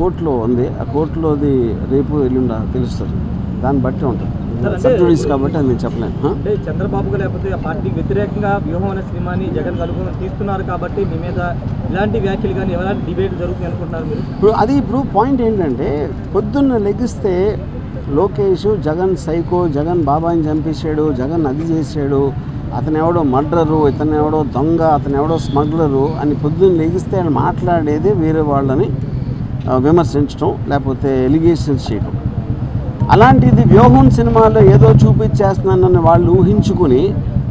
కోర్టులో ఉంది. ఆ కోర్టులోది రేపు ఎల్లుండ తెలుస్తుంది. దాన్ని బట్టి ఉంటుంది. సబ్జుడీస్ కాబట్టి అది నేను చెప్పలేను. అంటే చంద్రబాబుగా లేకపోతే ఆ పార్టీకి వ్యతిరేకంగా వ్యూహం అనే సినిమాని జగన్ కలుగుని తీస్తున్నారు కాబట్టి మీ మీద ఇలాంటి వ్యాఖ్యలు కానీ ఎలాంటి డిబేట్ జరుగుతుంది అనుకుంటున్నారు మీరు? ఇప్పుడు పాయింట్ ఏంటంటే పొద్దున్న లెగిస్తే లోకేష్ జగన్ సైకో, జగన్ బాబాయిని చంపేశాడు, జగన్ అది చేశాడు, అతను ఎవడో మర్డరు, ఇతను ఎవడో దొంగ, అతను ఎవడో స్మగ్లరు అని పొద్దున్న లెగిస్తే ఆయన మాట్లాడేదే వేరే వాళ్ళని విమర్శించడం లేకపోతే ఎలిగేషన్స్ చేయడం. అలాంటిది వ్యూహం సినిమాలో ఏదో చూపించేస్తున్నానని వాళ్ళు ఊహించుకుని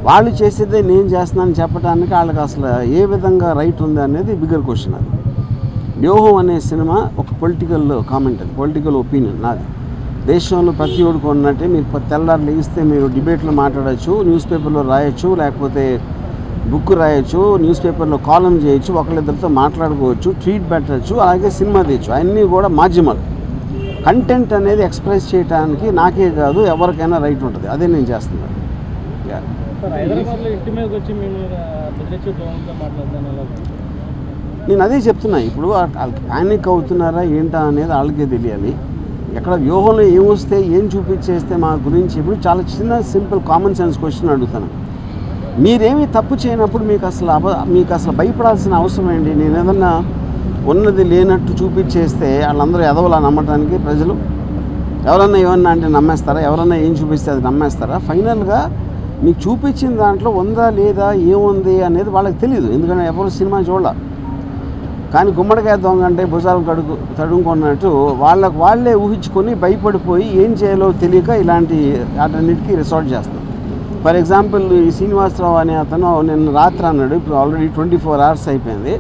వాళ్ళు చేసేదే నేను చేస్తున్నానని చెప్పడానికి వాళ్ళకి అసలు ఏ విధంగా రైట్ ఉంది అనేది బిగ్గర్ క్వశ్చన్. అది వ్యూహం అనే సినిమా ఒక పొలిటికల్ కామెంట్, అది పొలిటికల్ ఒపీనియన్ నాది. దేశంలో ప్రతి ఒక్కరికి ఉన్నట్టే మీరు తెల్లారు లెగిస్తే మీరు డిబేట్లో మాట్లాడచ్చు, న్యూస్ పేపర్లో రాయొచ్చు, లేకపోతే బుక్ రాయొచ్చు, న్యూస్ పేపర్లో కాలం చేయొచ్చు, ఒకళ్ళిద్దరితో మాట్లాడుకోవచ్చు, ట్వీట్ పెట్టచ్చు, అలాగే సినిమా తీయచ్చు. అన్నీ కూడా మాధ్యమాలు. కంటెంట్ అనేది ఎక్స్ప్రెస్ చేయడానికి నాకే కాదు ఎవరికైనా రైట్ ఉంటుంది. అదే నేను చేస్తున్నాను. నేను అదే చెప్తున్నా. ఇప్పుడు ప్యానిక్ అవుతున్నారా ఏంటా అనేది వాళ్ళకే తెలియాలి. ఎక్కడ వ్యూహంలో ఏమొస్తే ఏం చూపించేస్తే మా గురించి ఇప్పుడు చాలా చిన్న సింపుల్ కామన్ సెన్స్ క్వశ్చన్ అడుగుతాను. మీరేమీ తప్పు చేయనప్పుడు మీకు అసలు భయపడాల్సిన అవసరం ఏంటి? నేను ఏదన్నా ఉన్నది లేనట్టు చూపించేస్తే వాళ్ళందరూ ఎదవలా నమ్మటానికి ప్రజలు ఎవరన్నా ఏమన్నా అంటే నమ్మేస్తారా? ఎవరన్నా ఏం చూపిస్తే అది నమ్మేస్తారా? ఫైనల్గా మీకు చూపించిన దాంట్లో ఉందా లేదా ఏముంది అనేది వాళ్ళకి తెలియదు. ఎందుకంటే ఎవరు సినిమా చూడాల. కానీ గుమ్మడికాయ దొంగ అంటే భుజాలు తడుముకున్నట్టు వాళ్ళే ఊహించుకొని భయపడిపోయి ఏం చేయాలో తెలియక ఇలాంటి వాటన్నిటికీ రిసార్ట్ చేస్తారు. ఫర్ ఎగ్జాంపుల్ ఈ శ్రీనివాసరావు అనే అతను నిన్న రాత్రి అన్నాడు, ఇప్పుడు ఆల్రెడీ 24 hours అయిపోయింది,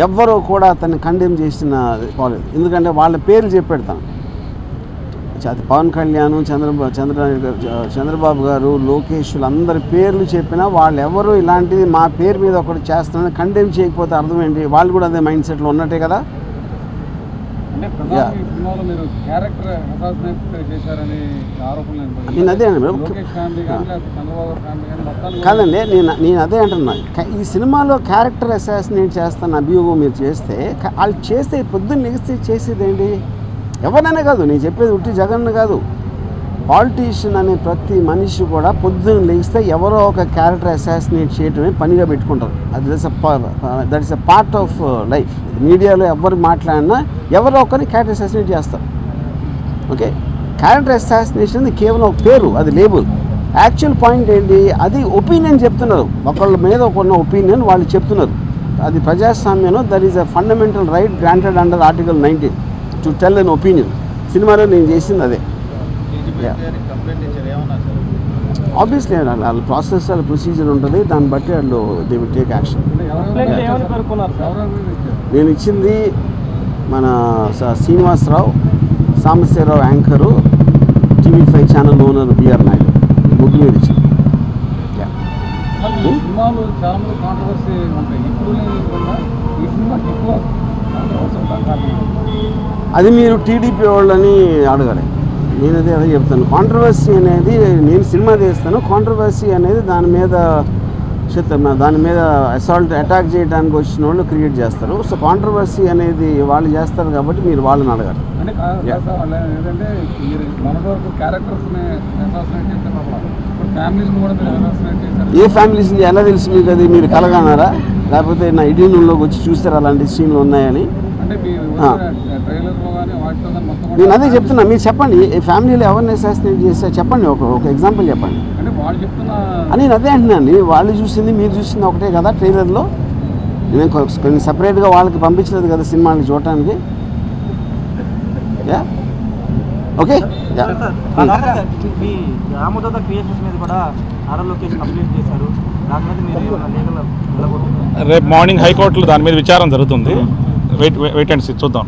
ఎవ్వరూ కూడా అతన్ని కండెమ్ చేసిన పోలేదు. ఎందుకంటే వాళ్ళ పేర్లు చెప్పెడతాను. అది పవన్ కళ్యాణ్, చంద్రబాబు గారు, లోకేష్లు అందరి పేర్లు చెప్పినా వాళ్ళు ఎవరు ఇలాంటిది మా పేరు మీద ఒకటి చేస్తున్నారని కండెమ్ చేయకపోతే అర్థం ఏంటి? వాళ్ళు కూడా అదే మైండ్ సెట్లో ఉన్నట్టే కదా. నేను అదే కాదండి, నేను అదే అంటున్నా. ఈ సినిమాలో క్యారెక్టర్ అసాసినేట్ చేస్తాను అభియోగం మీరు చేస్తే, వాళ్ళు చేస్తే పొద్దున్న లెగిస్తే చేసేది ఏంటి? ఎవరైనా కాదు, నేను చెప్పేది ఉట్టి జగన్ కాదు, పాలిటీషియన్ అనే ప్రతి మనిషి కూడా పొద్దున్న లెగిస్తే ఎవరో ఒక క్యారెక్టర్ అసాసినేట్ చేయటమే పనిగా పెట్టుకుంటారు. That is a part of life. మీడియాలో ఎవరు మాట్లాడినా ఎవరో ఒకరిని క్యారెక్టర్ అసాసినేట్ చేస్తారు. ఓకే, క్యారెక్టర్ అసాసినేషన్ కేవలం ఒక పేరు, అది లేబుల్. యాక్చువల్ పాయింట్ ఏంటి? అది ఒపీనియన్ చెప్తున్నారు, ఒకళ్ళ మీద ఒకళ్ళ ఒపీనియన్ వాళ్ళు చెప్తున్నారు. అది ప్రజాస్వామ్యంలో that is a fundamental right granted under article 19 to tell an opinion. సినిమాలో నేను చేసింది అదే. ఆబ్వియస్లీ వాళ్ళ ప్రాసెస్, వాళ్ళ ప్రొసీజర్ ఉంటుంది, దాన్ని బట్టి వాళ్ళు దే విల్ టేక్ యాక్షన్. నేను ఇచ్చింది మన Srinivasarao, Sambasivarao anchor, TV5 channel owner BR Naidu, ముగ్గురు మీద ఇచ్చింది. అది మీరు టీడీపీ వాళ్ళని అడగాలి. నేను అదే చెప్తాను. కాంట్రవర్సీ అనేది నేను సినిమా తీస్తాను, కాంట్రవర్సీ అనేది దాని మీద అటాక్ చేయడానికి వచ్చిన వాళ్ళు క్రియేట్ చేస్తారు. సో కాంట్రవర్సీ అనేది వాళ్ళు చేస్తారు కాబట్టి మీరు వాళ్ళని అడగాలి. ఏ ఫ్యామిలీస్ ఎలా తెలుసు మీకు? అది మీరు కలగన్నారా? లేకపోతే నా ఎడిటింగ్లోకి వచ్చి చూస్తారు అలాంటి సీన్లు ఉన్నాయని? నేను అదే చెప్తున్నా, మీరు చెప్పండి. ఫ్యామిలీలో ఎవరిని అసాసినేట్ చేస్తే చెప్పండి, ఒక ఎగ్జాంపుల్ చెప్పండి. నేను అదే అంటున్నాను, వాళ్ళు చూసింది మీరు చూసింది ఒకటే కదా ట్రైలర్లో. నేను కొన్ని సపరేట్గా వాళ్ళకి పంపించలేదు కదా సినిమాని చూడటానికి. ఓకే, రేపు మార్నింగ్ హైకోర్టులో దాని మీద విచారం జరుగుతుంది. వెయిట్ అండ్ సీ, చూద్దాం.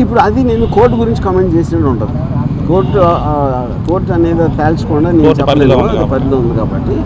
ఇప్పుడు అది నేను కోర్టు గురించి కామెంట్ చేసినట్టు ఉంటుంది. కోర్టు అనేది తేల్చకుండా నేను పరిధిలో ఉంది కాబట్టి